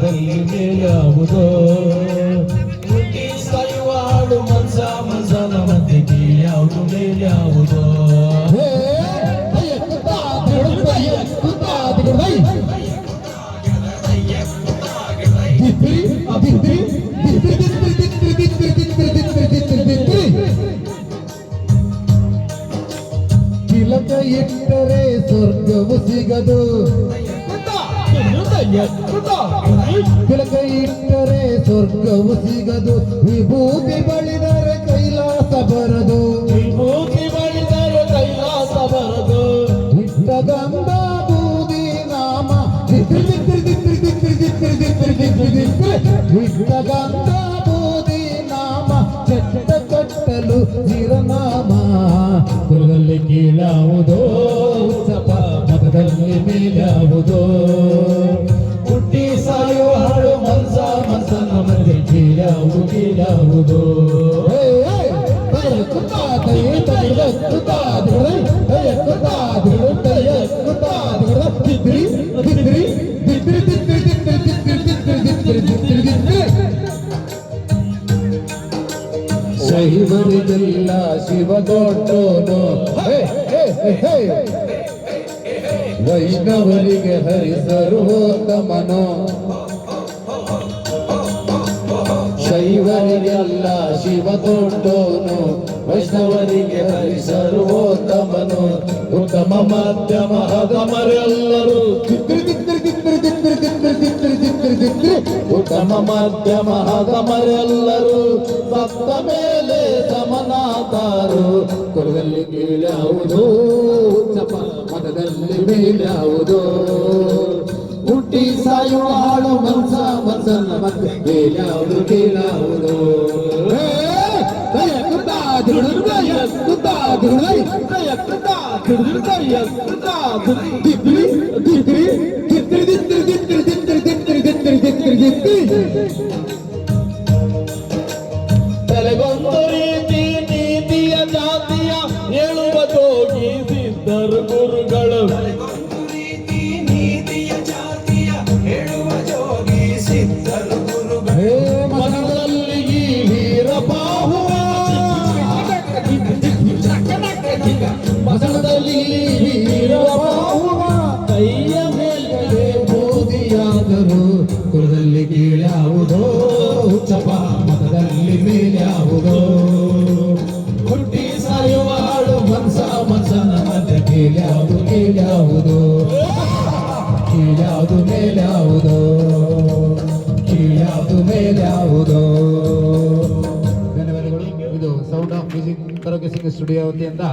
ಮತದಲ್ಲಿ ಮೇಲ್ಯಾವುದೋ ಹುಟ್ಟಿ ಸಾಯುವ ಹಾಡು ಮನಸನ ಮಧ್ಯೆ ಯಾವುದು ಮೇಲ್ಯಾವುದೋ ತಿಲಕ ಇಟ್ಟರೆ ಸ್ವರ್ಗವು ಸಿಗದು ತಿಲಕ ಇಟ್ಟರೆ ಸ್ವರ್ಗವು ಸಿಗದು ವಿಭೂತಿ ಬಳಿದರೆ ಕೈಲಾಸ ಬರದು ವಿಭೂತಿ ಬಳಿದರೆ ಕೈಲಾಸ ಬರದು ಇಟ್ಟ ಗಂಧ ಬೂದಿ ನಾಮ ಇಟ್ಟ ಗಂಧ ಬೂದಿ ನಾಮ ಚಟ್ಟ ಕಟ್ಟಲು ಚಿರನಾಮ ಕುಲದಲ್ಲಿ ಕೀಳಾವುದೋ ಉತ್ಸಪ ಮತದಲ್ಲಿ ಮೇಲ್ಯಾವುದೋ ಹುಟ್ಟಿ ಸಾಯುವ ಹಾಡು ಮನಸನ ಮಧ್ಯೆ ಕೀಳಾವುದೋ ಶೈವರಿಗೆಲ್ಲ ಶಿವ ದೊಡ್ಡೋನು ವೈಷ್ಣವರಿಗೆ ಹರಿ ಸರ್ವೋತ್ತಮನೋ ಶೈವರಿಗೆಲ್ಲ ಶಿವ ದೊಡ್ಡೋನು ವೈಷ್ಣವರಿಗೆ ಹರಿ ಸರ್ವೋತ್ತಮನು ಉತ್ತಮ ಮಧ್ಯಮ ಹಗಮರೆಲ್ಲರೂ ಉತ್ತಮ ಮಧ್ಯಮ ಹಗಮರೆಲ್ಲರೂ ಭಕ್ತ ಮೇಲೆ ಸಮನಾದಾರು ಕುಲದಲ್ಲಿ ಕೀಳ್ಯಾವುದೋ ಉಚ್ಚಪ ಮತದಲ್ಲಿ ಮೇಲ್ಯಾವುದೋ ಹುಟ್ಟಿ ಸಾಯುವ ಹಾಳು ಮನಸನ ಮಧ್ಯೆ ಮೇಲ್ಯಾವುದು ಕೀಳಾವುದೋ ತಲೆಗೊಂದು ರೀತಿ ನೀತಿಯ ಜಾತಿಯ ಹೇಳುವ ಜೋಗಿ ಸಿದ್ಧರು ಗುರುಗಳು ಮನದಲ್ಲಿ ಈ ವೀರಬಾಹುವ ಮನದಲ್ಲಿ ವೀರಬಾಹುವ ಕೈಯ ಮೇಲೆ ಮೋದಿಯಾದರು ಕುಲದಲ್ಲಿ ಕೀಳ್ಯಾವುದೋ ಉಚ್ಚಪ ಮತದಲ್ಲಿ ಮೇಲ್ಯಾವುದೋ ಹುಟ್ಟಿ ಸಾಯುವ ಹಾಡು ಮನಸನ ಮಧ್ಯೆ ಕೀಳ್ಯಾವುದು ಕೀಳ್ಯಾವುದೋ ಕೀಳ್ಯಾವುದು ಮೇಲ್ಯಾವುದೋ ಕೀಳ್ಯಾವುದು ಮೇಲ್ಯಾವುದೋ. ಧನ್ಯವಾದಗಳು. ಇದು sound of music karaoke Singh studio ವತಿಯಿಂದ